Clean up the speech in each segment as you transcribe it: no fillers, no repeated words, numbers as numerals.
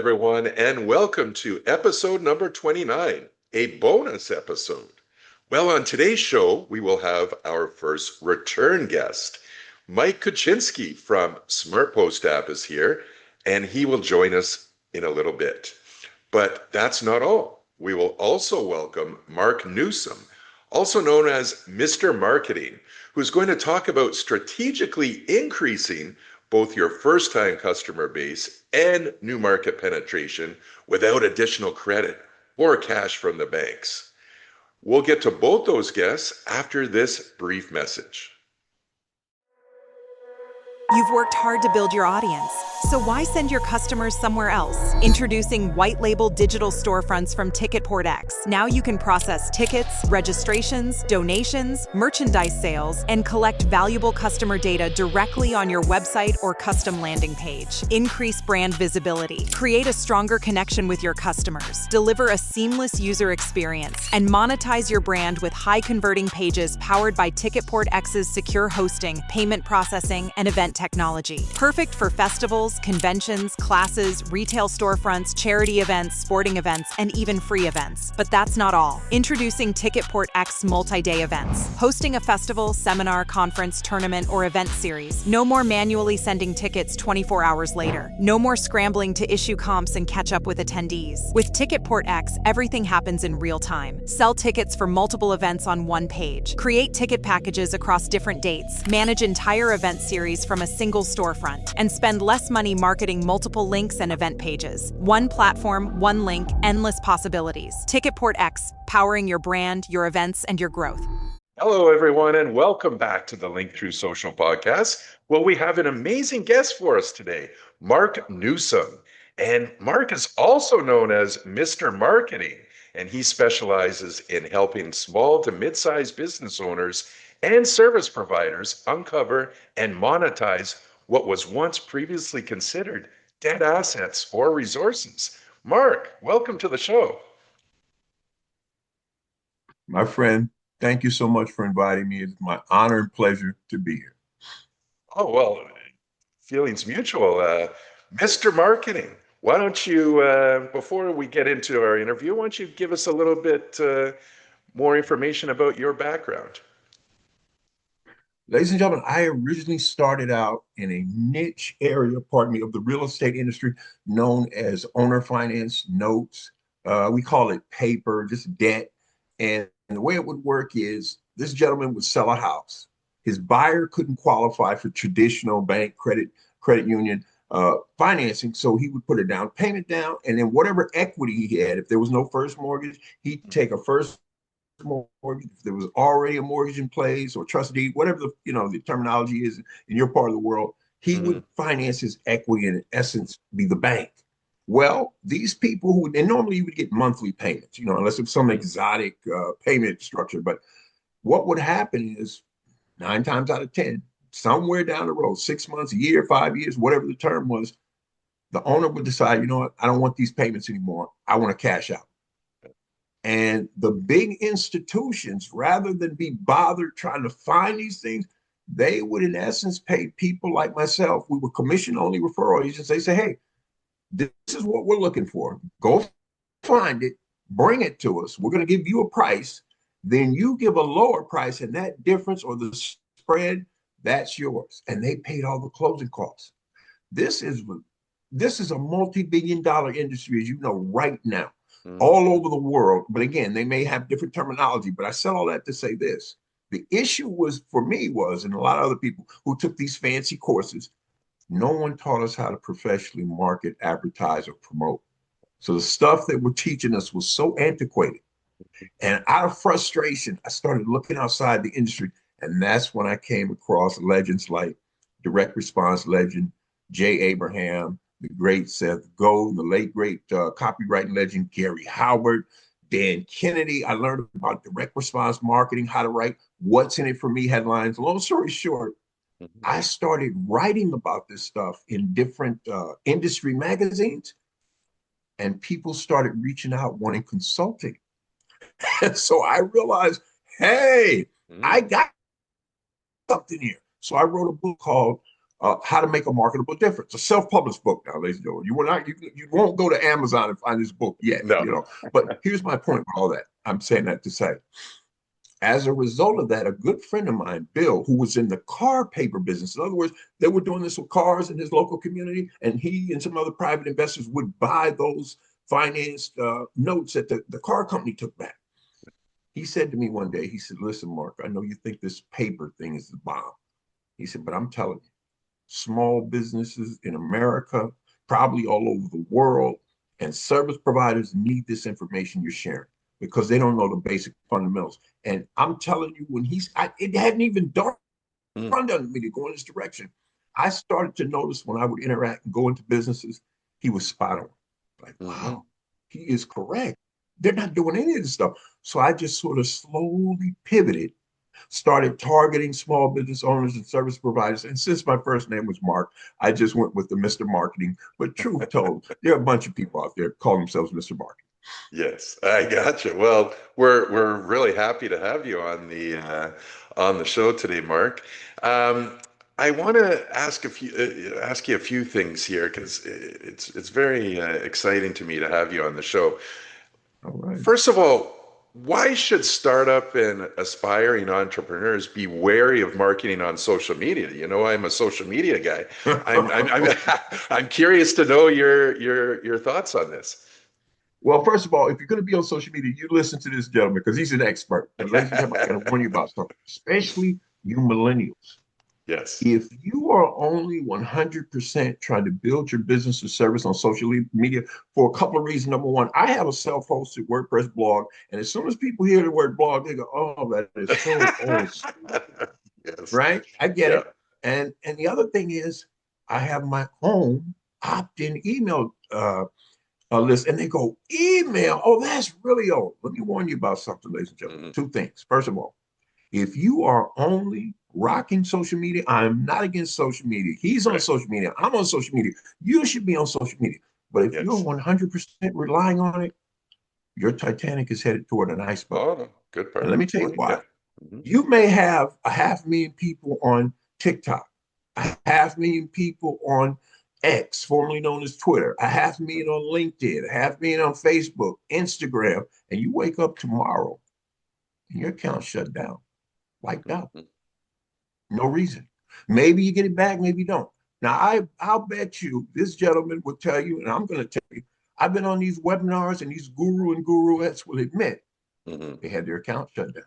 everyone, and welcome to episode number 29, a bonus episode. Well, on today's show, we will have our first return guest. Mike Kuczynski from SmartPostApp is here, and he will join us in a little bit. But that's not all. We will also welcome Mark Newsom, also known as Mr. Marketing, who's going to talk about strategically increasing both your first-time customer base and new market penetration without additional credit or cash from the banks. We'll get to both those guests after this brief message. You've worked hard to build your audience, so why send your customers somewhere else? Introducing white label digital storefronts from TicketPortX. Now you can process tickets, registrations, donations, merchandise sales, and collect valuable customer data directly on your website or custom landing page. Increase brand visibility, create a stronger connection with your customers, deliver a seamless user experience, and monetize your brand with high-converting pages powered by TicketPortX's secure hosting, payment processing, and event technology. Perfect for festivals, conventions, classes, retail storefronts, charity events, sporting events, and even free events. But that's not all. Introducing TicketPortX multi-day events. Hosting a festival, seminar, conference, tournament, or event series. No more manually sending tickets 24 hours later. No more scrambling to issue comps and catch up with attendees. With TicketPortX, everything happens in real time. Sell tickets for multiple events on one page. Create ticket packages across different dates. Manage entire event series from a single storefront. And spend less money marketing multiple links and event pages. One platform, one link, endless possibilities. TicketPortX, powering your brand, your events, and your growth. Hello, everyone, and welcome back to the Link Through Social podcast. Well, we have an amazing guest for us today, Mark Newsom. And Mark is also known as Mr. Marketing, and he specializes in helping small to mid-sized business owners and service providers uncover and monetize what was once previously considered dead assets or resources. Mark, welcome to the show. My friend, thank you so much for inviting me. It's my honor and pleasure to be here. Oh, well, feelings mutual. Mr. Marketing, why don't you, before we get into our interview, why don't you give us a little bit more information about your background? Ladies and gentlemen, I originally started out in a niche area, pardon me, of the real estate industry known as owner finance notes. We call it paper, just debt. And the way it would work is this gentleman would sell a house. His buyer couldn't qualify for traditional bank credit union financing. So he would put a down payment down, and then whatever equity he had, if there was no first mortgage, he'd take a first mortgage. If there was already a mortgage in place or trust deed, whatever the terminology is in your part of the world, he would finance his equity and in essence be the bank. Well, these people and normally you would get monthly payments, unless it's some exotic payment structure. But what would happen is 9 times out of 10, somewhere down the road, 6 months, a year, 5 years, whatever the term was, the owner would decide, you know what, I don't want these payments anymore. I want to cash out. And the big institutions, rather than be bothered trying to find these things, they would, in essence, pay people like myself. We were commission-only referral agents. They say, hey, this is what we're looking for. Go find it, bring it to us. We're going to give you a price. Then you give a lower price, and that difference or the spread, that's yours. And they paid all the closing costs. This is a multi-billion-dollar industry, as you know, right now. All over the world. But again, they may have different terminology, but I said all that to say this. The issue was, for me, and a lot of other people who took these fancy courses, no one taught us how to professionally market, advertise, or promote. So the stuff that were teaching us was so antiquated. And out of frustration, I started looking outside the industry. And that's when I came across legends like direct response legend, Jay Abraham, the great Seth Godin, the late great copywriting legend Gary Howard, Dan Kennedy. I learned about direct response marketing, how to write what's in it for me headlines. Long story short, I started writing about this stuff in different industry magazines, and people started reaching out wanting consulting. And so I realized, hey, I got something here. So I wrote a book called How to Make a Marketable Difference, a self-published book now, ladies and gentlemen. You won't go to Amazon and find this book yet, No. But here's my point with all that. I'm saying that to say, as a result of that, a good friend of mine, Bill, who was in the car paper business, in other words, they were doing this with cars in his local community, and he and some other private investors would buy those financed notes that the car company took back. He said to me one day, he said, listen, Mark, I know you think this paper thing is the bomb. He said, but I'm telling you, small businesses in America, probably all over the world, and service providers need this information you're sharing because they don't know the basic fundamentals. And I'm telling you, when it hadn't even dawned on me to go in this direction. I started to notice when I would interact and go into businesses, he was spot on. Like, wow, he is correct. They're not doing any of this stuff. So I just sort of slowly pivoted, started targeting small business owners and service providers. And since my first name was Mark, I just went with the Mr. Marketing. But truth told, there are a bunch of people out there calling themselves Mr. Marketing. Yes, I gotcha. Well, we're really happy to have you on the show today, Mark. I want to ask you a few things here because it's very exciting to me to have you on the show. All right. First of all, why should startup and aspiring entrepreneurs be wary of marketing on social media? You know, I'm a social media guy. I'm curious to know your thoughts on this. Well, first of all, if you're going to be on social media, you listen to this gentleman because he's an expert. And ladies and gentlemen, I got to warn you about something, especially you millennials. Yes. If you are only 100% trying to build your business or service on social media for a couple of reasons. Number one, I have a self-hosted WordPress blog. And as soon as people hear the word blog, they go, oh, that is so old. Yes. Right? I get it. And the other thing is I have my own opt-in email list, and they go, email. Oh, that's really old. Let me warn you about something, ladies and gentlemen. Two things. First of all, if you are only rocking social media, I'm not against social media. He's on social media. I'm on social media. You should be on social media. But if you're 100% relying on it, your Titanic is headed toward an iceberg. Oh, good part. And let me tell you why. You may have 500,000 people on TikTok, 500,000 people on X, formerly known as Twitter, 500,000 on LinkedIn, 500,000 on Facebook, Instagram, and you wake up tomorrow and your account shut down, wiped out. No reason. Maybe you get it back, maybe you don't. Now, I'll bet you this gentleman will tell you, and I'm going to tell you, I've been on these webinars and these guru and guruettes will admit they had their account shut down.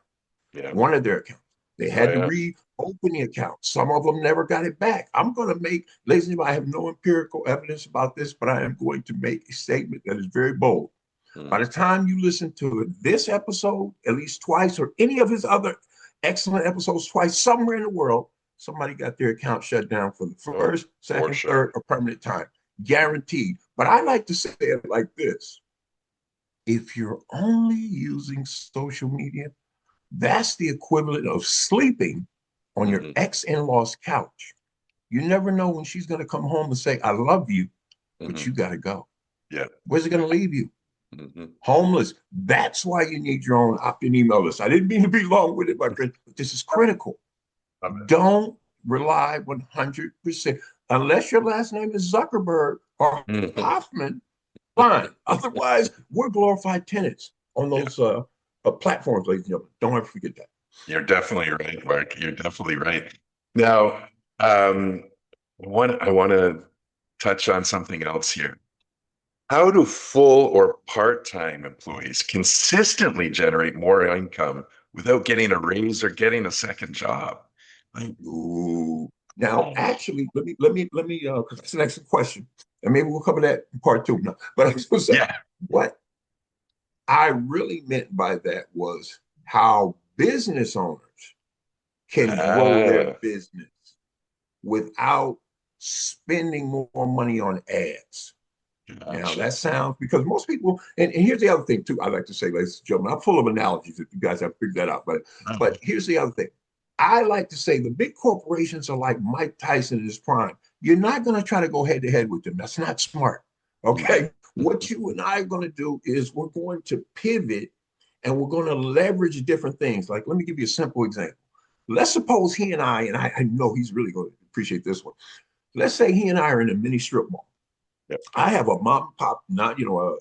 Yeah. One of their accounts. They had to reopen the account. Some of them never got it back. I'm going to make, ladies and gentlemen, I have no empirical evidence about this, but I am going to make a statement that is very bold. By the time you listen to this episode, at least twice, or any of his other excellent episodes twice, somewhere in the world, somebody got their account shut down for the first, second, third, or permanent time. Guaranteed. But I like to say it like this. If you're only using social media, that's the equivalent of sleeping on your ex-in-law's couch. You never know when she's going to come home and say, I love you, but you got to go. Yeah. Where's it going to leave you? Homeless. That's why you need your own opt-in email list. I didn't mean to be long with it, my friend, but this is critical. Don't rely 100%, unless your last name is Zuckerberg or Hoffman, fine. Otherwise, we're glorified tenants on those platforms, ladies and gentlemen. Don't ever forget that. You're definitely right, Mark. You're definitely right. Now, I want to touch on something else here. How do full or part-time employees consistently generate more income without getting a raise or getting a second job? Now, actually, let me, because that's an excellent question, and maybe we'll cover that in part two. No, but I was going to say, what I really meant by that was how business owners can grow their business without spending more money on ads. Now that sounds, because most people, and here's the other thing too, I like to say, ladies and gentlemen, I'm full of analogies if you guys have figured that out, but here's the other thing. I like to say the big corporations are like Mike Tyson in his prime. You're not going to try to go head to head with them. That's not smart. Okay. What you and I are going to do is we're going to pivot and we're going to leverage different things. Like, let me give you a simple example. Let's suppose he and I know he's really going to appreciate this one. Let's say he and I are in a mini strip mall. Yep. I have a mom and pop, not a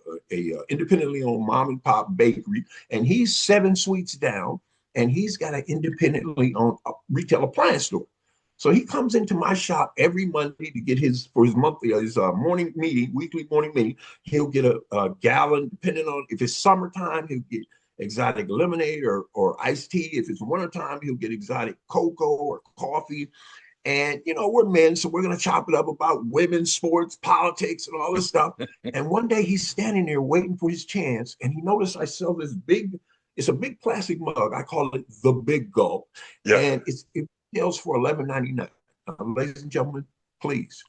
independently owned mom and pop bakery, and he's 7 suites down, and he's got an independently owned retail appliance store. So he comes into my shop every Monday to get his for his monthly his morning meeting, weekly morning meeting. He'll get a gallon, depending on if it's summertime, he'll get exotic lemonade or iced tea. If it's wintertime, he'll get exotic cocoa or coffee. And, we're men, so we're going to chop it up about women's sports, politics, and all this stuff. And one day he's standing there waiting for his chance. And he noticed I sell it's a big plastic mug. I call it the Big Gulp. Yeah. And it sells for $11.99. Ladies and gentlemen, please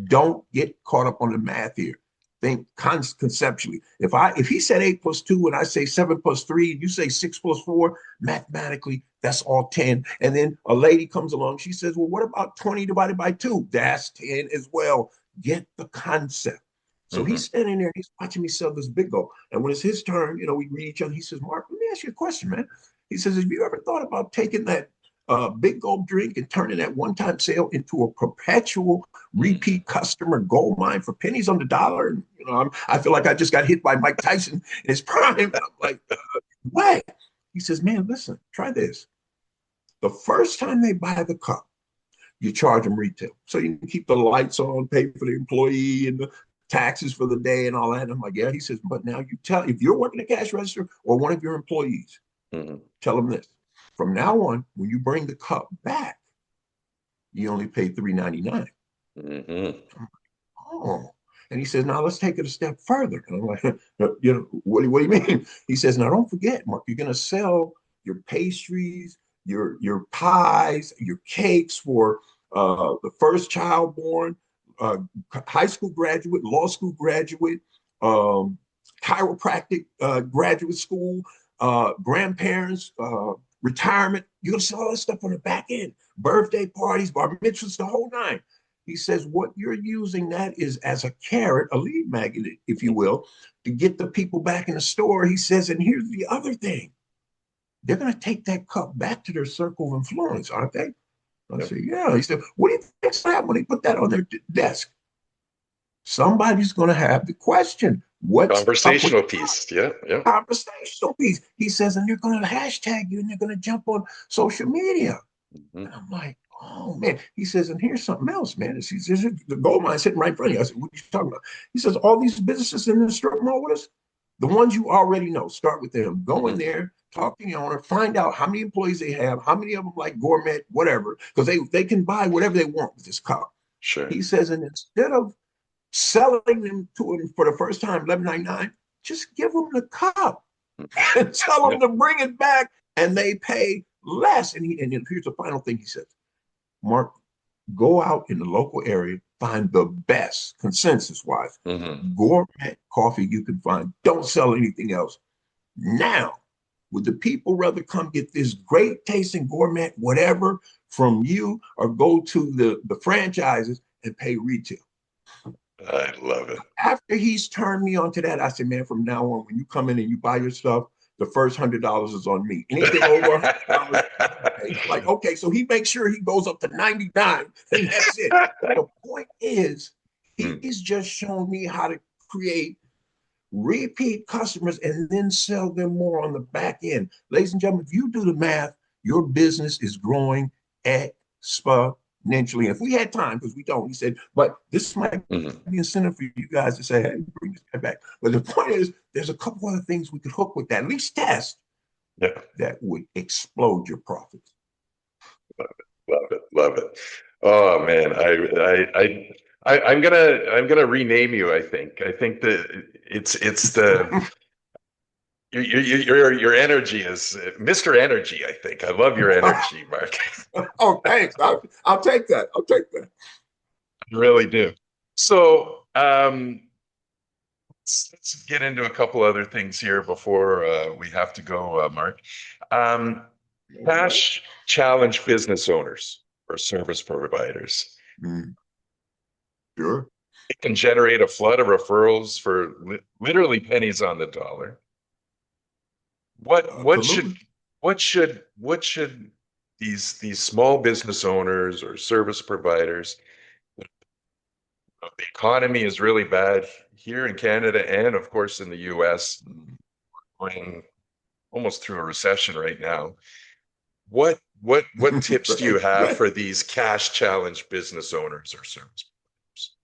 don't get caught up on the math here. Think conceptually. If he said 8+2 and I say 7+3 and you say 6+4, mathematically that's all 10. And then a lady comes along, she says, well, what about 20 divided by 2? That's 10 as well. Get the concept. So he's standing there, he's watching me sell this Big Go. And when it's his turn, we read each other. He says, Mark, let me ask you a question, man. He says, have you ever thought about taking that Big Gold drink and turning that one-time sale into a perpetual repeat customer gold mine for pennies on the dollar? And, I feel like I just got hit by Mike Tyson in his prime. And I'm like, what? He says, man, listen, try this. The first time they buy the cup, you charge them retail. So you can keep the lights on, pay for the employee and the taxes for the day and all that. And I'm like, yeah. He says, but now you tell, if you're working the cash register or one of your employees, tell them this. From now on, when you bring the cup back, you only pay $3.99. Oh. And he says, now let's take it a step further. And I'm like, what do you mean? He says, now don't forget, Mark, you're going to sell your pastries, your pies, your cakes for the first child born, high school graduate, law school graduate, chiropractic graduate school, grandparents, retirement. You're going to sell all that stuff on the back end. Birthday parties, bar mitzvahs, the whole nine. He says, what you're using that is as a carrot, a lead magnet, if you will, to get the people back in the store. He says, and here's the other thing. They're going to take that cup back to their circle of influence, aren't they? I said, yeah. He said, what do you think's happening when they put that on their desk? Somebody's going to have the question. What's conversational piece? Yeah. Conversational piece. He says, and they're going to hashtag you and they're going to jump on social media. And I'm like, oh man. He says, and here's something else, man. He says, the gold mine sitting right in front of you. I said, what are you talking about? He says, all these businesses in the strip mall with us, the ones you already know, start with them. Go in there, talk to the owner, find out how many employees they have, how many of them like gourmet, whatever, because they can buy whatever they want with this cup. Sure. He says, and instead of selling them to them for the first time, $11.99, just give them the cup and tell them to bring it back, and they pay less. And here's the final thing he says, Mark, go out in the local area, find the best, consensus-wise, gourmet coffee you can find. Don't sell anything else. Now, would the people rather come get this great tasting gourmet whatever from you or go to the franchises and pay retail? I love it. After he's turned me on to that, I said, man, from now on, when you come in and you buy your stuff, the first $100 is on me. Anything over $100, like, okay, so he makes sure he goes up to 99, and that's it. The point is, he's just shown me how to create repeat customers and then sell them more on the back end. Ladies and gentlemen, if you do the math, your business is growing exponentially. And if we had time, because we don't, he said, but this might be incentive for you guys to say, hey, bring this guy back. But the point is, there's a couple other things we could hook with that, at least test, that would explode your profits. Love it. Oh man, I'm gonna rename you. I think that it's the your energy is Mr. Energy. I think I love your energy, Mark. Oh, thanks. I'll take that. I'll take that. I really do. So let's get into a couple other things here before we have to go, Mark. Cash challenge business owners or service providers. Sure. It can generate a flood of referrals for literally pennies on the dollar. What should these small business owners or service providers, the economy is really bad here in Canada and of course in the US, going almost through a recession right now. What tips do you Right, have right. for these cash challenged business owners or service providers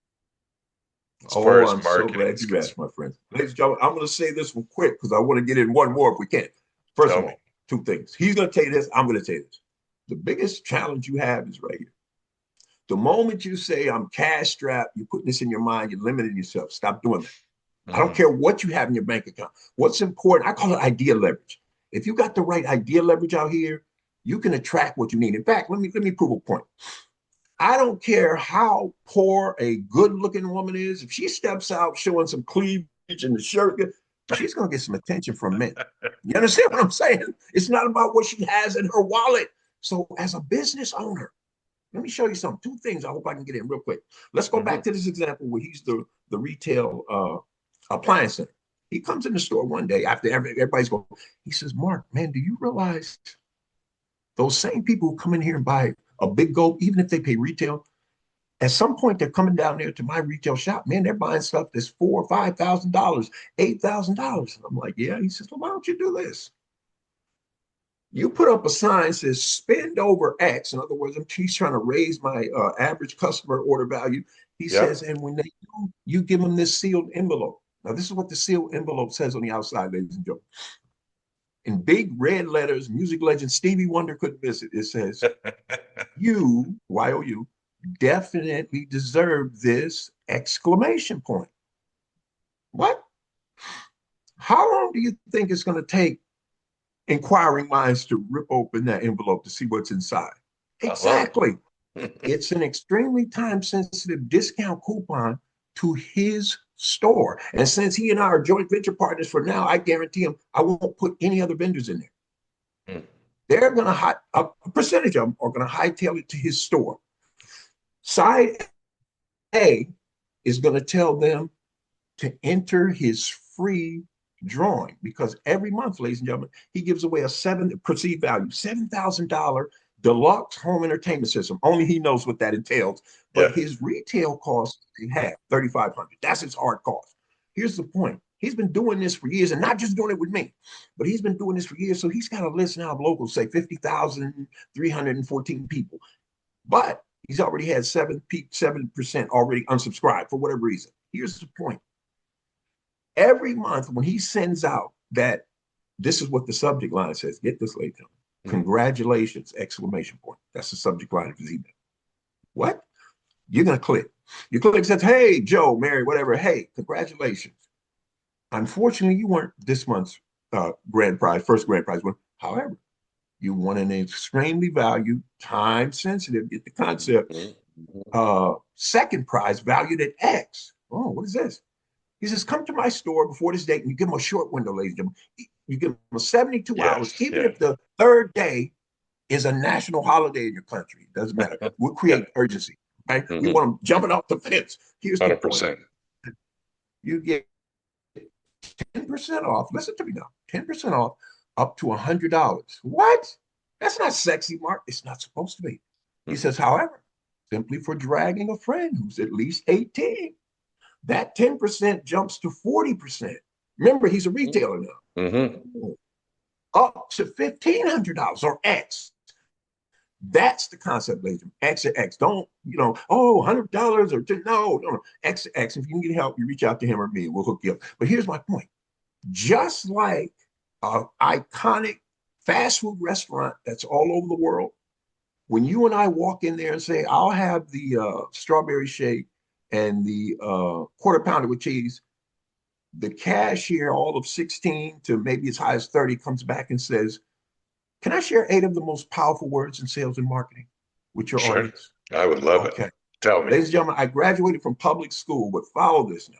as far Oh, as I'm so marketing glad is you asked, concerned? my friend. Ladies and gentlemen, I'm going to say this one quick because I want to get in one more if we can. First Tell of me. all, two things. He's going to tell you this. I'm going to tell you this. The biggest challenge you have is right here. The moment you say, I'm cash strapped, you're putting this in your mind, you're limiting yourself. Stop doing that. I don't Mhm. care what you have in your bank account. What's important, I call it idea leverage. If you got the right idea leverage out here, you can attract what you need. In fact, let me prove a point. I don't care how poor a good-looking woman is. If she steps out showing some cleavage in the shirt, she's going to get some attention from men. You understand what I'm saying? It's not about what she has in her wallet. So, as a business owner, let me show you something. Two things. I hope I can get in real quick. Let's go back Mhm. to this example where he's the retail appliance center. He comes in the store one day after everybody's going. He says, "Mark, man, do you realize those same people who come in here and buy a big gulp, even if they pay retail, at some point they're coming down there to my retail shop. Man, they're buying stuff that's $4 or $5,000, $8,000." And I'm like, "Yeah." He says, "Well, why don't you do this? You put up a sign that says spend over X." In other words, he's trying to raise my average customer order value. He says, Yep. "And when they do, you give them this sealed envelope." Now, this is what the sealed envelope says on the outside, ladies and gentlemen. In big red letters, music legend Stevie Wonder couldn't miss it. It says, "You, Y-O-U, definitely deserve this!" Exclamation point. What? How long do you think it's going to take inquiring minds to rip open that envelope to see what's inside? I love Exactly. it. It's an extremely time sensitive discount coupon to his store. And since he and I are joint venture partners for now, I guarantee him I won't put any other vendors in there. They're going to, a percentage of them are going to hightail it to his store. Side A is going to tell them to enter his free drawing because every month, ladies and gentlemen, he gives away a seven perceived value, $7,000 deluxe home entertainment system. Only he knows what that entails. But Yeah. his retail cost he had 3,500. That's his hard cost. Here's the point. He's been doing this for years and not just doing it with me, but he's been doing this for years. So he's got a list now of locals, say 50,314 people. But he's already had 7% already unsubscribed for whatever reason. Here's the point. Every month when he sends out that, this is what the subject line says. Get this, ladies and gentlemen. Mm. Congratulations! Exclamation point. That's the subject line of his email. What? You're gonna click. You click, says, "Hey, Joe, Mary, whatever. Hey, congratulations. Unfortunately, you weren't this month's grand prize, first grand prize winner. However, you won an extremely valued, time sensitive, get the concept, Mhm. Mhm. second prize valued at X." Oh, what is this? He says, "Come to my store before this date," and you give them a short window, ladies and gentlemen. You give them 72 hours, Yes. even Yeah. if the third day is a national holiday in your country. It doesn't matter. We'll Yeah. create urgency. Right? We Mhm. want them jumping off the fence. Here's the point. 100%. You get 10% off. Listen to me now. 10% off up to $100. What? That's not sexy, Mark. It's not supposed to be. He Mm. says, however, simply for dragging a friend who's at least 18, that 10% jumps to 40%. Remember, he's a retailer Mhm. now. Up to $1,500 or X. That's the concept, ladies. X or X. Don't, oh, $100 or no. X or X. If you need help, you reach out to him or me. We'll hook you up. But here's my point. Just like an iconic fast food restaurant that's all over the world, when you and I walk in there and say, "I'll have the strawberry shake and the quarter pounder with cheese," the cashier, all of 16 to maybe as high as 30, comes back and says, "Can I share 8 of the most powerful words in sales and marketing with your Sure. audience?" I would love it. Okay. Tell me. Ladies and gentlemen, I graduated from public school, but follow this now.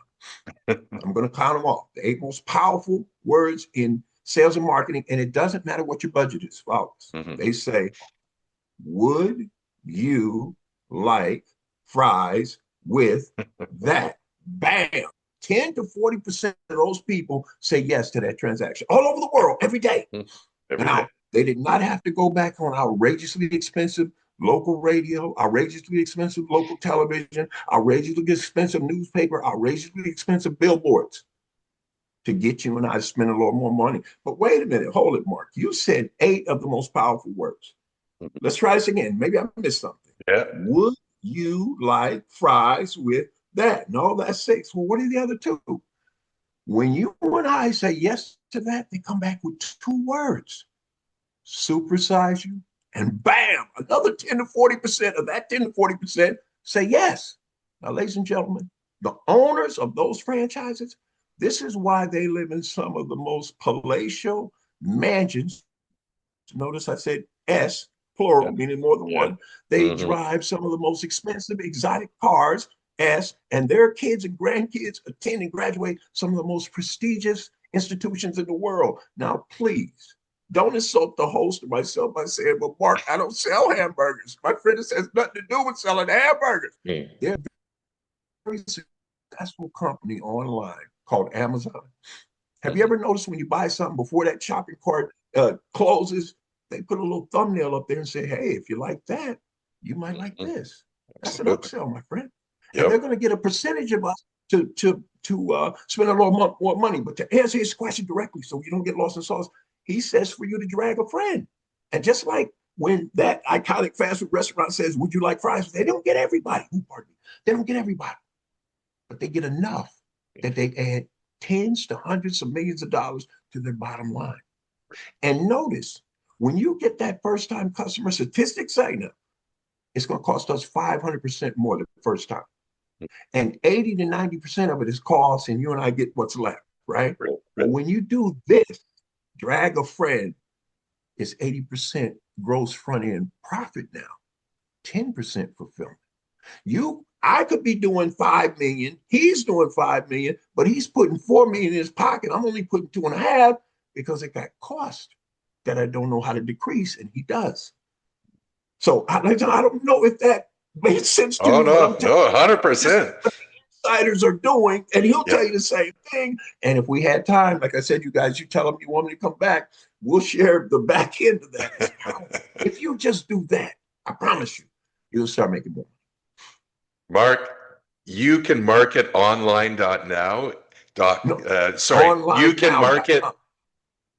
I'm going to count them off. The 8 most powerful words in sales and marketing, and it doesn't matter what your budget is. Follow this. Mhm. They say, "Would you like fries with that?" Bam. 10 to 40% of those people say yes to that transaction all over the world every day. Every Now, day. They did not have to go back on outrageously expensive local radio, outrageously expensive local television, outrageously expensive newspaper, outrageously expensive billboards to get you and I to spend a little more money. But wait a minute, hold it, Mark. You said 8 of the most powerful words. Let's try this again. Maybe I missed something. Yeah. Would you like fries with that? No, that's 6. Well, what are the other 2? When you and I say yes to that, they come back with 2 words: supersize you, and bam, another 10 to 40% of that 10 to 40% say yes. Now, ladies and gentlemen, the owners of those franchises, this is why they live in some of the most palatial mansions. Notice I said S, plural, meaning more than one. They drive some of the most expensive exotic cars, S, and their kids and grandkids attend and graduate some of the most prestigious institutions in the world. Now, please, don't insult the host or myself by saying, "Well, Mark, I don't sell hamburgers." My friend, this has nothing to do with selling hamburgers. They're a very successful company online called Amazon. Have you ever noticed when you buy something before that shopping cart closes, they put a little thumbnail up there and say, "Hey, if you like that, you might like this." That's an upsell, my friend. And they're going to get a percentage of us to spend a little more money. But to answer his question directly, so you don't get lost in sauce, he says for you to drag a friend. And just like when that iconic fast food restaurant says, "Would you like fries?" They don't get everybody. Pardon me. They don't get everybody, but they get enough that they add tens to hundreds of millions of dollars to their bottom line. And notice, when you get that first-time customer, statistics say now, it's going to cost us 500% more the first time. And 80 to 90% of it is cost, and you and I get what's left, right? But when you do this, drag a friend, it's 80% gross front-end profit now, 10% fulfillment. I could be doing 5 million, he's doing 5 million, but he's putting 4 million in his pocket. I'm only putting 2.5 because it got cost that I don't know how to decrease, and he does. So I don't know if that made sense to you. Oh, no, 100%. Insiders are doing, and he'll tell you the same thing. And if we had time, like I said, you guys, you tell him you want me to come back, we'll share the back end of that. If you just do that, I promise you, you'll start making more. Mark, you can market online.now. Online you can now. market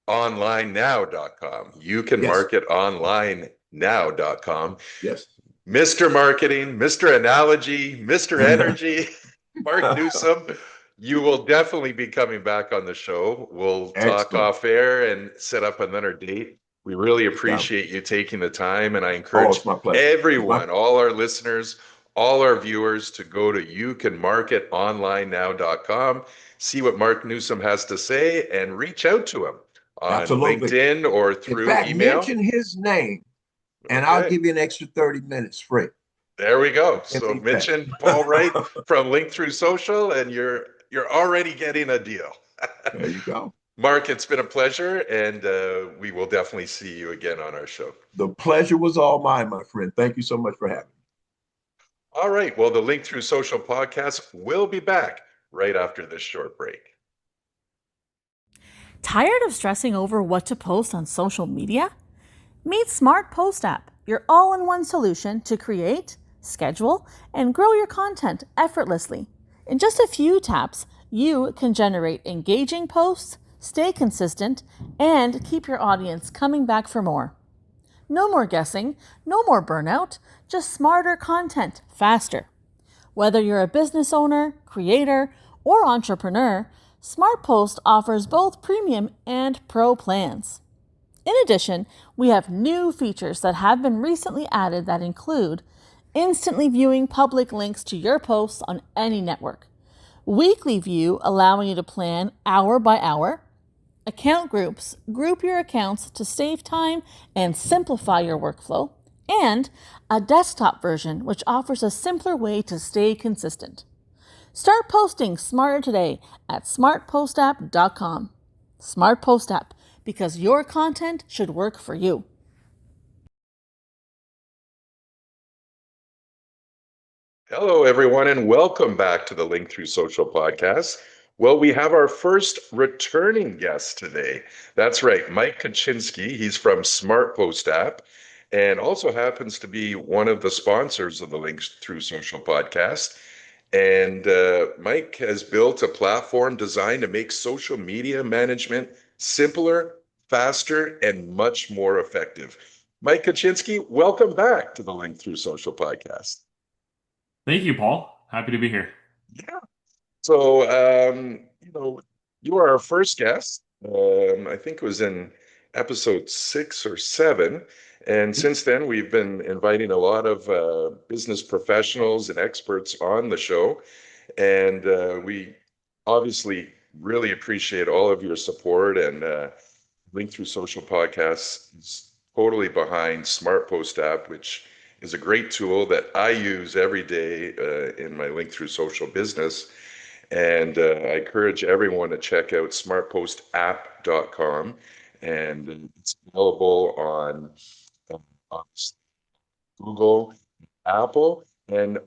onlinenow.com. You can market onlinenow.com. Yes. Mr. Marketing, Mr. Analogy, Mr. Energy, Mark Newsom, you will definitely be coming back on the show. We'll talk off air and set up another date. We really appreciate you taking the time, and I encourage everyone, all our listeners, all our viewers to go to youcanmarketonlinenow.com, see what Mark Newsom has to say, and reach out to him on LinkedIn or through email. Mention his name, and I'll give you an extra 30 minutes free. There we go. So mention Paul Wright from Link Through Social, and you're already getting a deal. There you go. Mark, it's been a pleasure, and we will definitely see you again on our show. The pleasure was all mine, my friend. Thank you so much for having me. All right. Well, the Link Through Social podcast will be back right after this short break. Tired of stressing over what to post on social media? Meet SmartPostApp, your all-in-one solution to create, schedule, and grow your content effortlessly. In just a few taps, you can generate engaging posts, stay consistent, and keep your audience coming back for more. No more guessing, no more burnout, just smarter content, faster. Whether you're a business owner, creator, or entrepreneur, SmartPost offers both premium and pro plans. In addition, we have new features that have been recently added that include instantly viewing public links to your posts on any network, weekly view allowing you to plan hour by hour, account groups, group your accounts to save time and simplify your workflow, and a desktop version which offers a simpler way to stay consistent. Start posting smarter today at smartpostapp.com. SmartPostApp, because your content should work for you. Hello, everyone, and welcome back to the Link Through Social podcast. Well, we have our first returning guest today. That's right, Mike Kaczynski. He's from SmartPostApp and also happens to be one of the sponsors of the Links Through Social podcast. And Mike has built a platform designed to make social media management simpler, faster, and much more effective. Mike Kaczynski, welcome back to the Link Through Social podcast. Thank you, Paul. Happy to be here. Yeah. So, you are our first guest. I think it was in episode 6 or 7. And since then, we've been inviting a lot of business professionals and experts on the show. And we obviously really appreciate all of your support. And Link Through Social Podcasts is totally behind Smart Post app, which is a great tool that I use every day in my Link Through Social business. And I encourage everyone to check out smartpostapp.com. And it's available on Google, Apple, and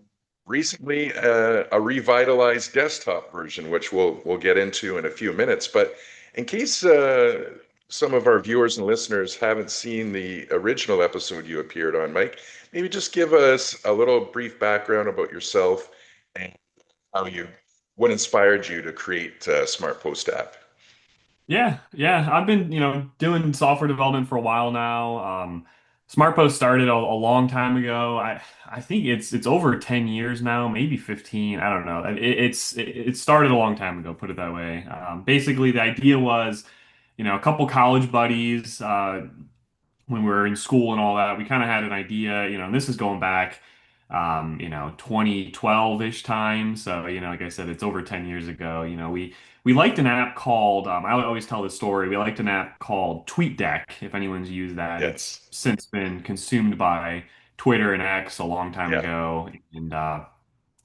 recently a revitalized desktop version, which we'll get into in a few minutes. But in case some of our viewers and listeners haven't seen the original episode you appeared on, Mike, maybe just give us a little brief background about yourself and how you what inspired you to create Smart Post app. Yeah. I've been, doing software development for a while now. SmartPost started a long time ago. I think it's over 10 years now, maybe 15. I don't know. It started a long time ago, put it that way. Basically, the idea was, a couple college buddies. When we were in school and all that, we kind of had an idea, and this is going back, 2012-ish time. So, like I said, it's over 10 years ago. We liked an app called, I always tell this story. We liked an app called TweetDeck, if anyone's used that. Yes. It's since been consumed by Twitter and X a long time Yeah. ago.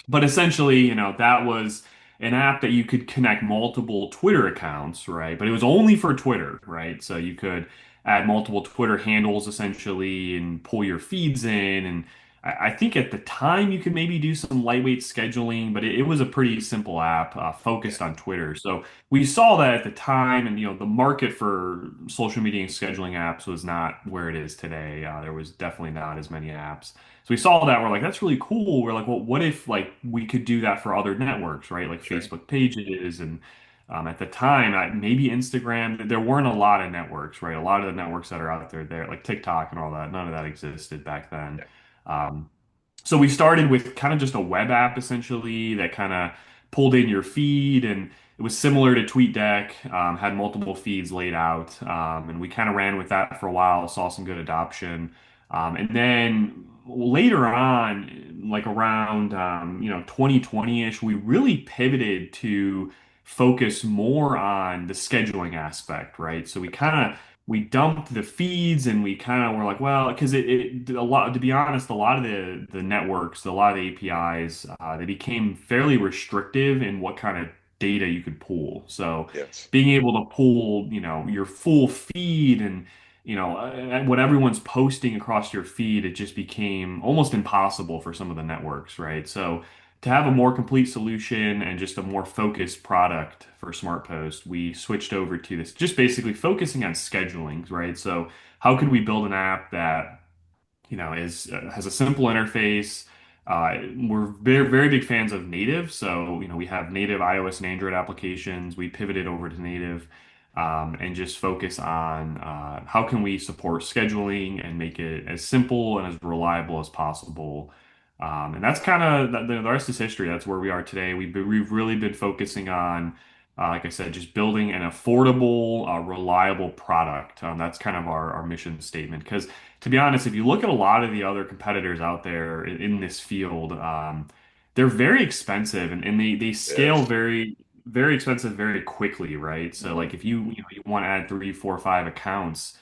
But essentially, that was an app that you could connect multiple Twitter accounts, right? But it was only for Twitter, right? So you could add multiple Twitter handles essentially and pull your feeds in. And I think at the time you could maybe do some lightweight scheduling, but it was a pretty simple app Yeah. focused on Twitter. So we saw that at the time, and the market for social media and scheduling apps was not where it is today. There was definitely not as many apps. So we saw that we're like, that's really cool. We're like, well, what if like we could do that for other networks, right? Like Sure. Facebook pages and at the time, maybe Instagram. There weren't a lot of networks, right? A lot of the networks that are out there, like TikTok and all that, none of that existed back then. Yeah. Um, so we started with kind of just a web app essentially that kind of pulled in your feed, and it was similar to TweetDeck, had multiple feeds laid out, and we kind of ran with that for a while, saw some good adoption. And then later on, like around 2020-ish, we really pivoted to focus more on the scheduling aspect, right? So we dumped the feeds and we kind of were like, well, because a lot, to be honest, a lot of the networks, a lot of the APIs, they became fairly restrictive in what kind of data you could pull. So Yes. being able to pull, your full feed and what everyone's posting across your feed, it just became almost impossible for some of the networks, right? So to have a more complete solution and just a more focused product for SmartPost, we switched over to this, just basically focusing on scheduling, right? So how could we build an app that is has a simple interface? We're very big fans of native, so we have native iOS and Android applications. We pivoted over to native, and just focus on how can we support scheduling and make it as simple and as reliable as possible. And that's kind of the rest is history. That's where we are today. We've really been focusing on, like I said, just building an affordable, reliable product. That's kind of our mission statement. Because to be honest, if you look at a lot of the other competitors out there in this field, they're very expensive, and they scale Yes. very expensive very quickly, right? So Hmm. like if you want to add 3, 4, 5 accounts,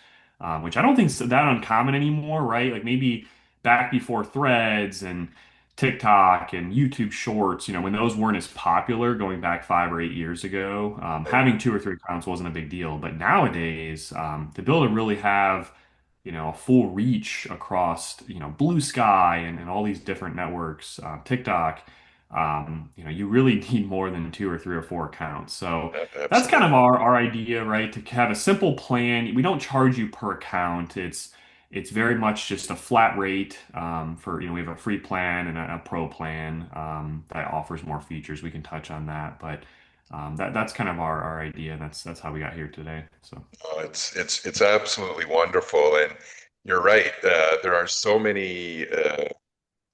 which I don't think is that uncommon anymore, right? Like maybe back before Threads and TikTok and YouTube Shorts, when those weren't as popular going back 5 or 8 years ago, Right. having 2 or 3 accounts wasn't a big deal. But nowadays, to be able to really have, a full reach across, Blue Sky and all these different networks, TikTok, you really need more than two or three or four accounts. So that's kind of Absolutely. our idea, right? To have a simple plan. We don't charge you per account. It's very much just a flat rate for, we have a free plan and a pro plan that offers more features. We can touch on that, but that's kind of our idea. And that's how we got here today. So. Oh, it's absolutely wonderful, and you're right. There are so many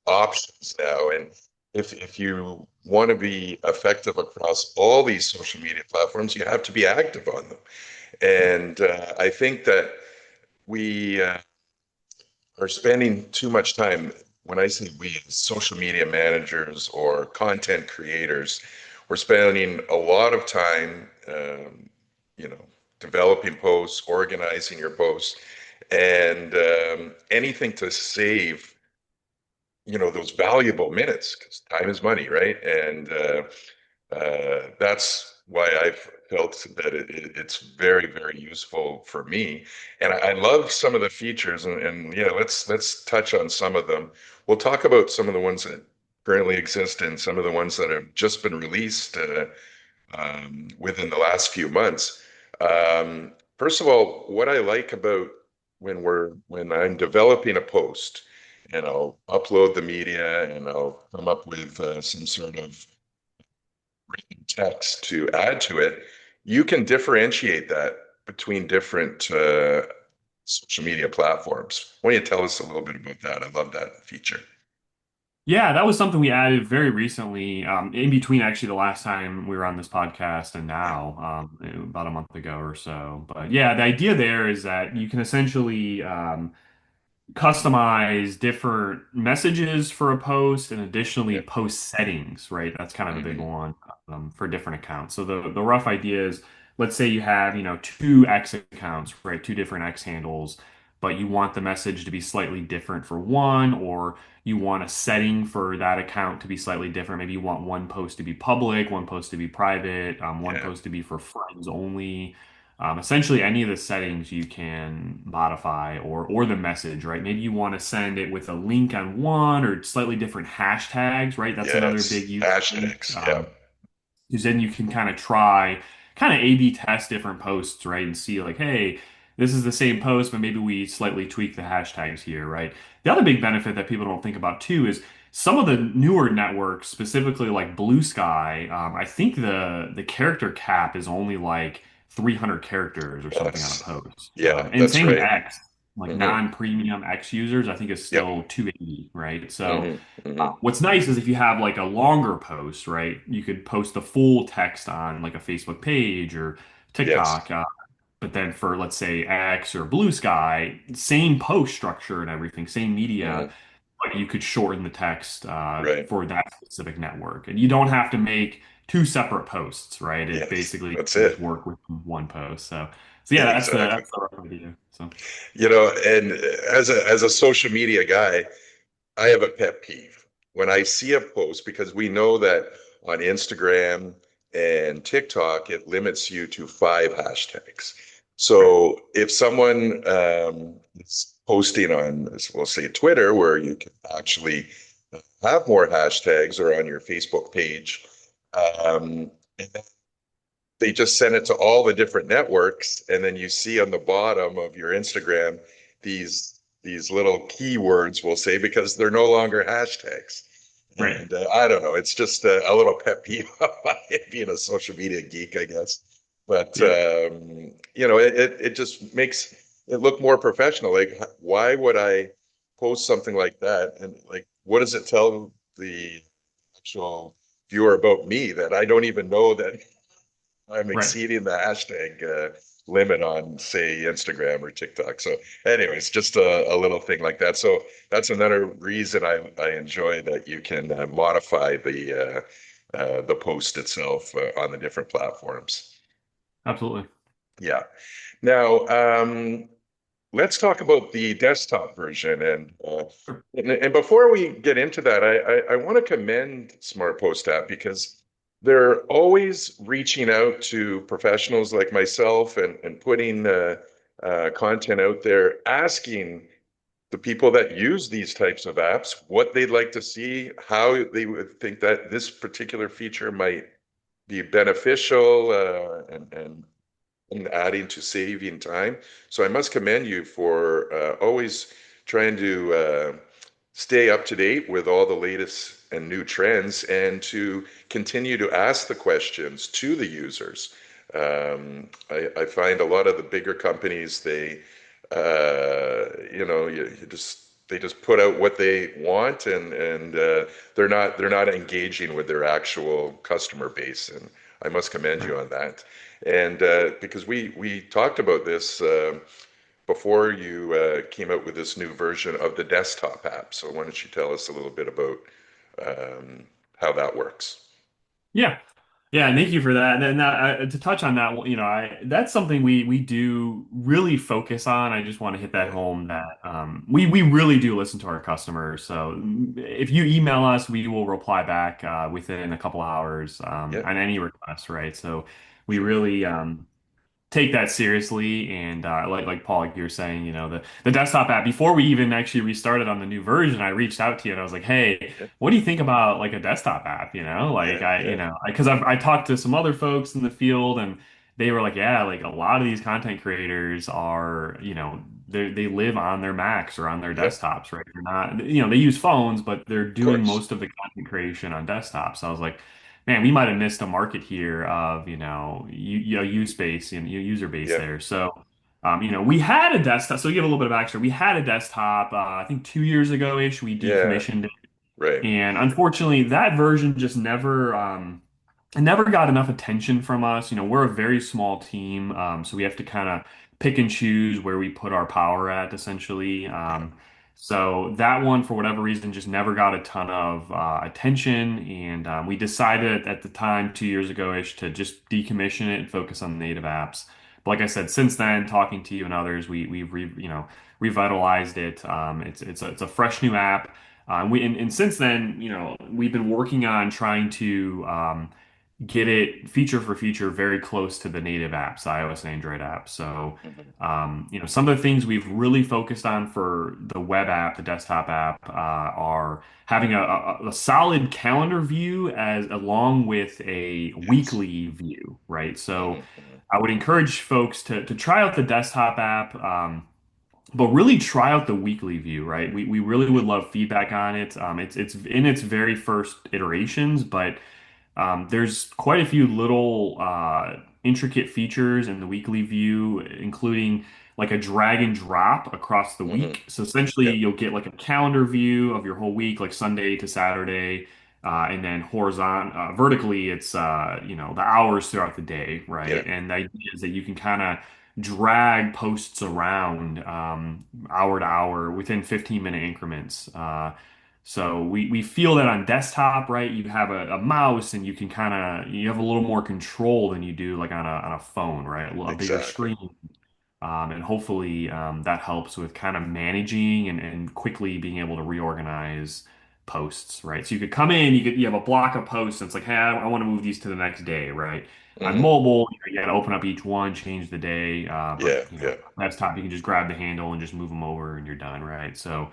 options now, and if you want to be effective across all these social media platforms, you have to be active on them. And I think that we are spending too much time. When I say we, social media managers or content creators, we're spending a lot of time, you know, developing posts, organizing your posts, and anything to save, those valuable minutes, because time is money, right? And that's why I've felt that it's very, very useful for me. And I love some of the features, and yeah, let's touch on some of them. We'll talk about some of the ones that currently exist and some of the ones that have just been released within the last few months. First of all, what I like about when I'm developing a post, and I'll upload the media and I'll come up with some sort of written text to add to it, you can differentiate that between different social media platforms. Why don't you tell us a little bit about that? I love that feature. Yeah, that was something we added very recently, in between actually the last time we were on this podcast and Yeah. now, about a month ago or so. But yeah, the idea there is that you can essentially customize different messages for a post and additionally Yeah. post settings, right? That's kind of a big Hmm. one for different accounts. So the rough idea is, let's say you have, two X accounts, right? Two different X handles, but you want the message to be slightly different for one, or you want a setting for that account to be slightly different. Maybe you want one post to be public, one post to be private, one Yeah. post to be for friends only. Essentially, any of the settings you can modify or the message, right? Maybe you want to send it with a link on one or slightly different hashtags, right? That's another big Yes. use case. Hashtags. Yeah. Because then you can kind of try, kind of A/B test different posts, right? And see like, hey, this is the same post, but maybe we slightly tweak the hashtags here, right? The other big benefit that people don't think about too is some of the newer networks, specifically like Blue Sky, I think the character cap is only like 300 characters or something on a Yes. post. Yeah, And that's same with right. X, like Hmm. non-premium X users, I think is Yep. still 280, right? So Hmm. Hmm. what's nice is if you have like a longer post, right? You could post the full text on like a Facebook page or Yes. TikTok. But then for, let's say, X or Blue Sky, same post structure and everything, same media, Hmm. but you could shorten the text Right. for that specific network. And you don't have to make two separate posts, right? It Yes. basically That's can just it. work with one post. So yeah, that's the Exactly. that's the rough idea. So. And as a social media guy, I have a pet peeve when I see a post, because we know that on Instagram and TikTok it limits you to 5 hashtags. Right. So if someone is posting on, we'll say, Twitter, where you can actually have more hashtags, or on your Facebook page, and they just send it to all the different networks, and then you see on the bottom of your Instagram these little keywords, we'll say, because they're no longer hashtags. Right. And I don't know, it's just a little pet peeve of mine, being a social media geek, I guess. But Yeah. it just makes it look more professional. Like, why would I post something like that? And like, what does it tell the actual viewer about me, that I don't even know that I'm Right. exceeding the hashtag limit on, say, Instagram or TikTok? So, anyways, just a little thing like that. So that's another reason I enjoy that you can modify the post itself on the different platforms. Absolutely. Yeah. Now, let's talk about the desktop version. And before we get into that, I want to commend SmartPostApp, because they're always reaching out to professionals like myself, and putting content out there, asking the people that use these types of apps what they'd like to see, how they would think that this particular feature might be beneficial, and adding to saving time. So I must commend you for always trying to stay up to date with all the latest and new trends and to continue to ask the questions to the users. I find a lot of the bigger companies, you just they just put out what they want, and they're not engaging with their actual customer base. And I must commend you on that. And because we talked about this before you came out with this new version of the desktop app. So why don't you tell us a little bit about how that works? Yeah. Yeah, and thank you for that. And to touch on that, that's something we do really focus on. I just want to hit that Yeah, home that we really do listen to our customers. So if you email us, we will reply back within a couple hours yeah, on any request, right? So we sure. really take that seriously. And like Paul, like you're saying, the desktop app, before we even actually restarted on the new version, I reached out to you and I was like, hey, Yeah, what do you think about like a desktop app? Like yeah, yeah, because I talked to some other folks in the field and they were like, yeah, like a lot of these content creators are, they live on their Macs or on their yeah, desktops, right? They're not, they use phones, but they're of doing course. most of the content creation on desktops. So I was like, man, we might have missed a market here of, use base and user base Yeah, there. So, we had a desktop. So, we give a little bit of extra. We had a desktop, I think 2 years ago-ish. We yeah, decommissioned it, right. and unfortunately, that version just never, it never got enough attention from us. We're a very small team, so we have to kind of pick and choose where we put our power at, essentially. Yeah, So that one, for whatever reason, just never got a ton of attention, and we decided at the time, 2 years ago-ish, to just decommission it and focus on the native apps. But like I said, since then, talking to you and others, we've revitalized it. It's a fresh new app. And since then, we've been working on trying to get it feature for feature very close to the native apps, iOS and Android apps. So, mhm, some of the things we've really focused on for the web app, the desktop app, are having a solid calendar view as along with a yes. weekly view, right? So, Mhm, mhm. I would encourage folks to try out the desktop app. But really try out the weekly view, right? We really would love feedback on it. It's in its very first iterations, but there's quite a few little intricate features in the weekly view, including like a drag and drop across the Mhm. week. So essentially, Yeah, you'll get like a calendar view of your whole week, like Sunday to Saturday, and then vertically, it's the hours throughout the day, yeah, right? And the idea is that you can kind of drag posts around hour to hour within 15-minute increments. So we feel that on desktop, right, you have a mouse and you have a little more control than you do like on a phone, right? A bigger exactly. screen. And hopefully that helps with kind of managing and quickly being able to reorganize posts, right? So you could come in, you have a block of posts. And it's like, hey, I want to move these to the next day, right? On Hmm. mobile, you got to open up each one, change the day. But Yeah, yeah. desktop, you can just grab the handle and just move them over, and you're done, right? So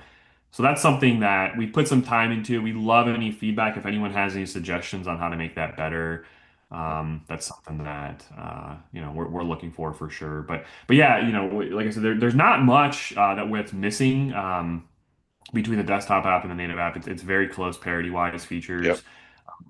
that's something that we put some time into. We love any feedback. If anyone has any suggestions on how to make that better, that's something that we're looking for sure. But yeah, like I said, there's not much that what's missing between the desktop app and the native app. It's very close parity-wise Yep, features.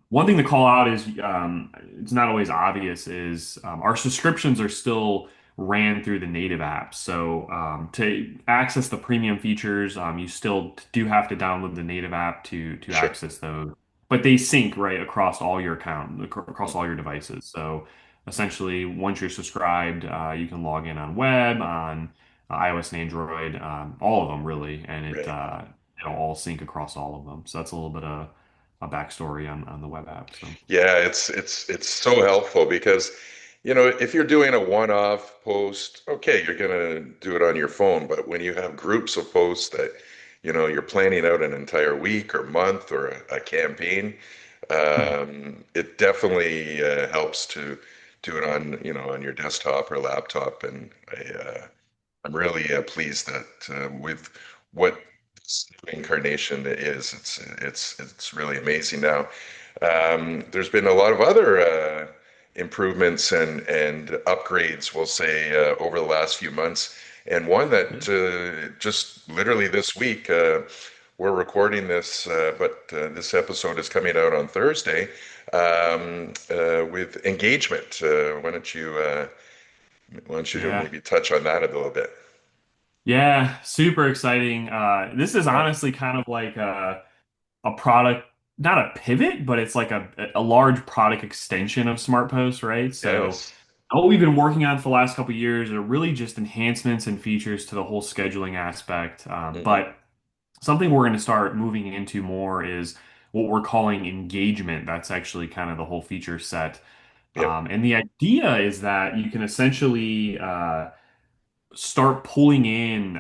One thing to call out is it's not always obvious is our subscriptions are still ran through the native app. So to access the premium features, you still do have to download the native app to sure. access those. But they sync right across all your across all Mhm. your devices. So essentially, once you're subscribed, you can log in on web, on iOS and Android, all of them really, and Right. it'll all sync across all of them. So that's a little bit of a backstory on the web app. So Yeah, it's so helpful because, if you're doing a one-off post, okay, you're gonna do it on your phone, but when you have groups of posts that, you're planning out an entire week or month or a campaign, it definitely helps to do it on your desktop or laptop. And I'm really pleased that with what this new incarnation is. It's really amazing now. There's been a lot of other improvements and upgrades, we'll say, over the last few months. And one that just literally this week, we're recording this, but this episode is coming out on Thursday, with engagement. Why don't you Yeah. maybe touch on that a little bit? Yeah, super exciting. This is Yeah. honestly kind of like a product, not a pivot, but it's like a large product extension of SmartPost, right? So Yes. what we've been working on for the last couple of years are really just enhancements and features to the whole scheduling aspect. Hmm. But something we're going to start moving into more is what we're calling engagement. That's actually kind of the whole feature set. Yep. And the idea is that you can essentially start pulling in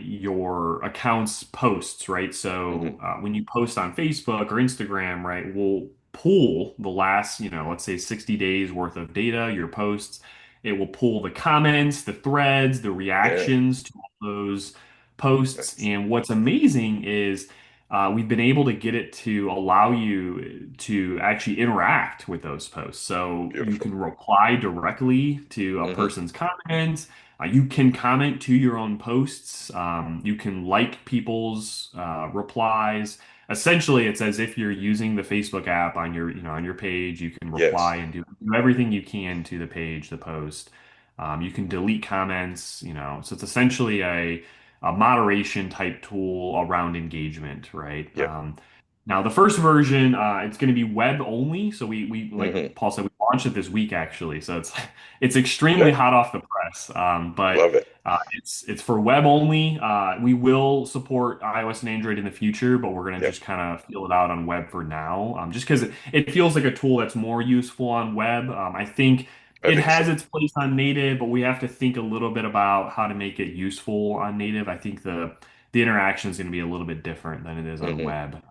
your account's posts, right? Hmm. So when you post on Facebook or Instagram, right, we'll pull the last, let's say 60 days worth of data, your posts. It will pull the comments, the threads, the Yeah. reactions to all those posts. That's And what's amazing is we've been able to get it to allow you to actually interact with those posts. So you beautiful. can reply directly to a Hmm. person's comment. You can comment to your own posts. You can like people's replies. Essentially, it's as if you're using the Facebook app on your page. You can reply Yes. and do everything you can to the page, the post. You can delete comments, so it's essentially a moderation type tool around engagement, right? Yep. Now, the first version, it's going to be web only. So we like Hmm. Paul said, we launched it this week actually. So it's extremely Good. hot off the press. But Love it. it's for web only. We will support iOS and Android in the future, but we're going to Yep. just kind of feel it out on web for now, just because it feels like a tool that's more useful on web. I think I it think so. has its place on native, but we have to think a little bit about how to make it useful on native. I think the interaction is going to be a little bit different than it is on Hmm. web.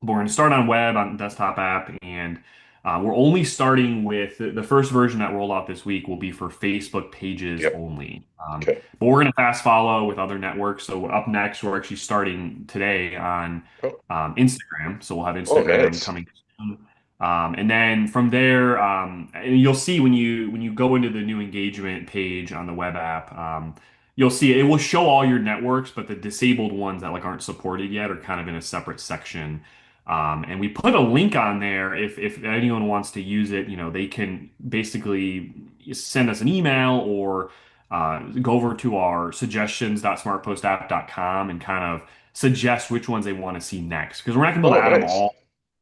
But we're going to start on web on desktop app, and we're only starting with the first version that rolled out this week will be for Facebook pages Yep. only. Okay. But we're going to fast follow with other networks. So up next, we're actually starting today on Oh, Instagram. So we'll have oh, Instagram nice. coming soon. And then from there, and you'll see when you go into the new engagement page on the web app, you'll see it will show all your networks, but the disabled ones that like aren't supported yet are kind of in a separate section. And we put a link on there if anyone wants to use it, they can basically send us an email or go over to our suggestions.smartpostapp.com and kind of suggest which ones they want to see next. Because we're not going to be able Oh, to add them nice. all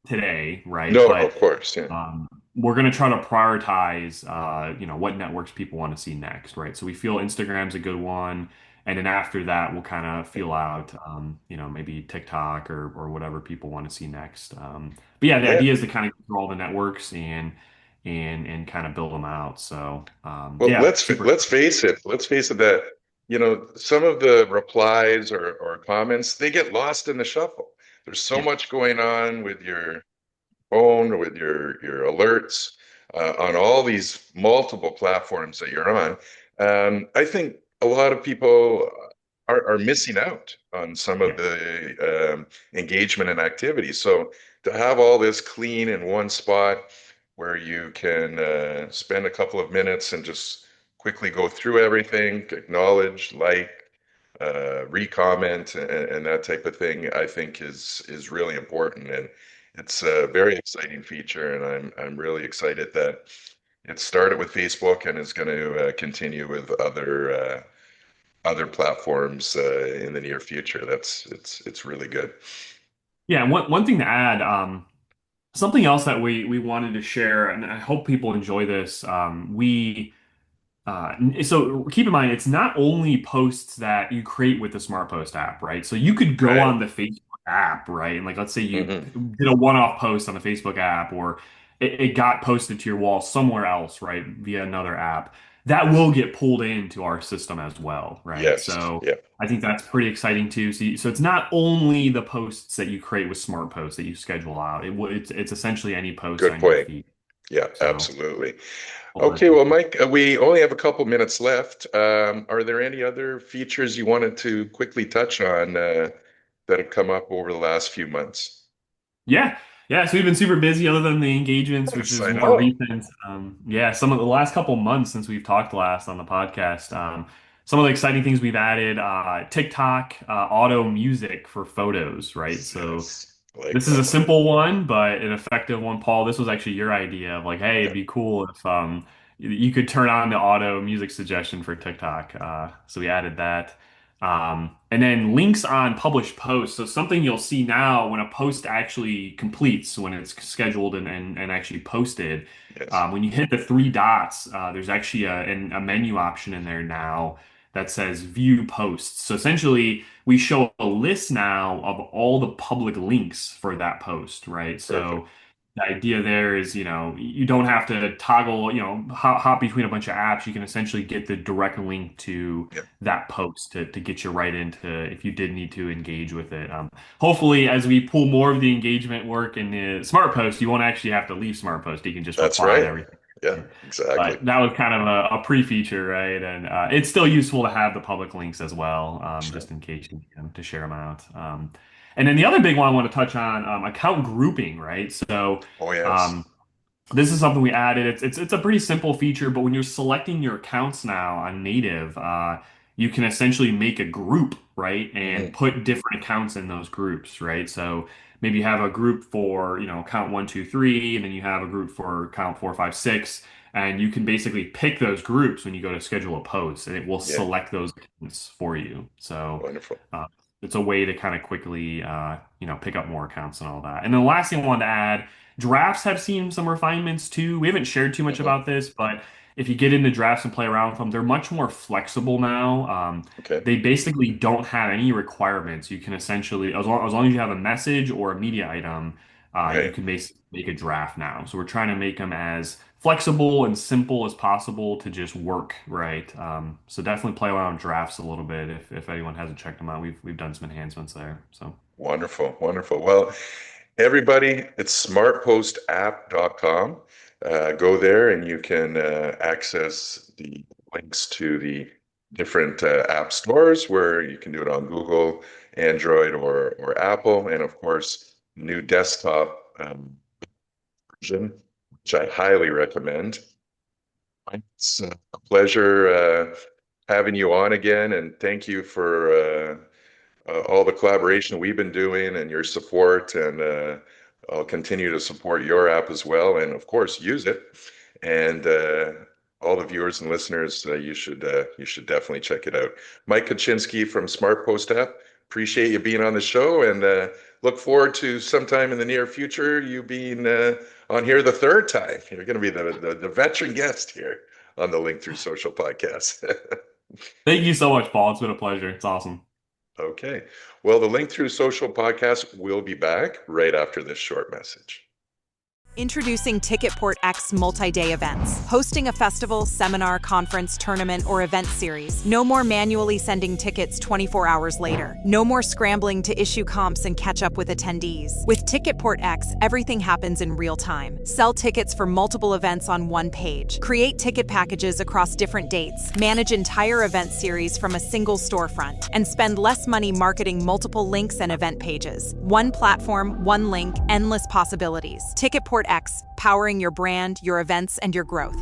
today, right? No, But of course. Yeah. we're going to try to prioritize, what networks people want to see next, right? So we feel Instagram's a good one. And then after that, we'll kind of feel out, maybe TikTok or whatever people want to see next. But yeah, the Yeah. idea is to kind of go through all the networks and kind of build them out. So Well, yeah, super. let's face it. Let's face it that, some of the replies or comments, they get lost in the shuffle. There's so Yeah, much going on with your phone or with your alerts, on all these multiple platforms that you're on. I think a lot of people are missing out on some of yeah. the engagement and activity. So to have all this clean in one spot where you can spend a couple of minutes and just quickly go through everything, acknowledge, like, recomment, and that type of thing, I think is really important, and it's a very exciting feature, and I'm really excited that it started with Facebook and is going to continue with other platforms in the near future. It's really good. Yeah, and one thing to add, something else that we wanted to share, and I hope people enjoy this. So keep in mind, it's not only posts that you create with the Smart Post app, right? So you could go Right. on the Facebook app, right? And like, let's say you Hmm. did a one-off post on the Facebook app, or it got posted to your wall somewhere else, right? Via another app. That will get pulled into our system as well, right? Yes. So Yeah. I think that's pretty exciting too. So it's not only the posts that you create with Smart Posts that you schedule out. It's essentially any posts Good on your point. feed. Yeah, So absolutely. hopefully Okay, that's well, useful. Mike, we only have a couple minutes left. Are there any other features you wanted to quickly touch on that have come up over the last few months? Yeah. Yeah. So we've been super busy other than the engagements, which Yes, is I more know. recent. Yeah. Some of the last couple months since we've talked last on the podcast, some of the exciting things we've added, TikTok, auto music for photos, right? So Yes, I like this is that a one. simple one, but an effective one. Paul, this was actually your idea of like, hey, Yeah, it'd be cool if you could turn on the auto music suggestion for TikTok. So we added that. And then links on published posts. So something you'll see now when a post actually completes, when it's scheduled and actually posted, yes. when you hit the three dots, there's actually a menu option in there now that says view posts. So essentially, we show a list now of all the public links for that post, right? Perfect. So the idea there is, you don't have to toggle, hop between a bunch of apps. You can essentially get the direct link to Yeah. that post to get you right into if you did need to engage with it. Hopefully, as we pull more of the engagement work in the Smart Post, you won't actually have to leave Smart Post. You can just That's reply to right. everything. Yeah, exactly. But that was kind of a pre-feature, right? And it's still useful to have the public links as well, Sure. just in case you need them to share them out. And then the other big one I want to touch on, account grouping, right? So Oh, yes. um, this is something we added. It's a pretty simple feature, but when you're selecting your accounts now on native, you can essentially make a group, right? And Mhm. put different accounts in those groups, right? So maybe you have a group for, account 1, 2, 3, and then you have a group for account 4, 5, 6, and you can basically pick those groups when you go to schedule a post, and it will Yeah, select those accounts for you. So wonderful. uh, it's a way to kind of quickly, pick up more accounts and all that. And then the last thing I wanted to add. Drafts have seen some refinements too. We haven't shared too much Mhm. about this, but if you get into drafts and play around with them, they're much more flexible now. Okay. They basically don't have any requirements. You can essentially, as long as you have a message or a media item, you Right. can basically make a draft now. So we're trying to make them as flexible and simple as possible to just work, right? So definitely play around with drafts a little bit if anyone hasn't checked them out. We've done some enhancements there. So. Wonderful. Wonderful. Well, everybody, it's smartpostapp.com. Go there and you can access the links to the different app stores where you can do it on Google, Android, or Apple. And of course, new desktop version, which I highly recommend. It's a pleasure having you on again, and thank you for all the collaboration we've been doing and your support. And I'll continue to support your app as well, and of course, use it. And all the viewers and listeners, you should definitely check it out. Mike Kaczynski from Smart Post App. Appreciate you being on the show, and look forward to sometime in the near future you being on here the third time. You're going to be the veteran guest here on the Link Through Social podcast. Thank you so much, Paul. It's been a pleasure. It's awesome. Okay. Well, the Link Through Social podcast will be back right after this short message. Introducing TicketPortX multi-day events. Hosting a festival, seminar, conference, tournament, or event series. No more manually sending tickets 24 hours later. No more scrambling to issue comps and catch up with attendees. With TicketPortX, everything happens in real time. Sell tickets for multiple events on one page. Create ticket packages across different dates. Manage entire event series from a single storefront. And spend less money marketing multiple links and event pages. One platform, one link, endless possibilities. TicketPortX, powering your brand, your events, and your growth.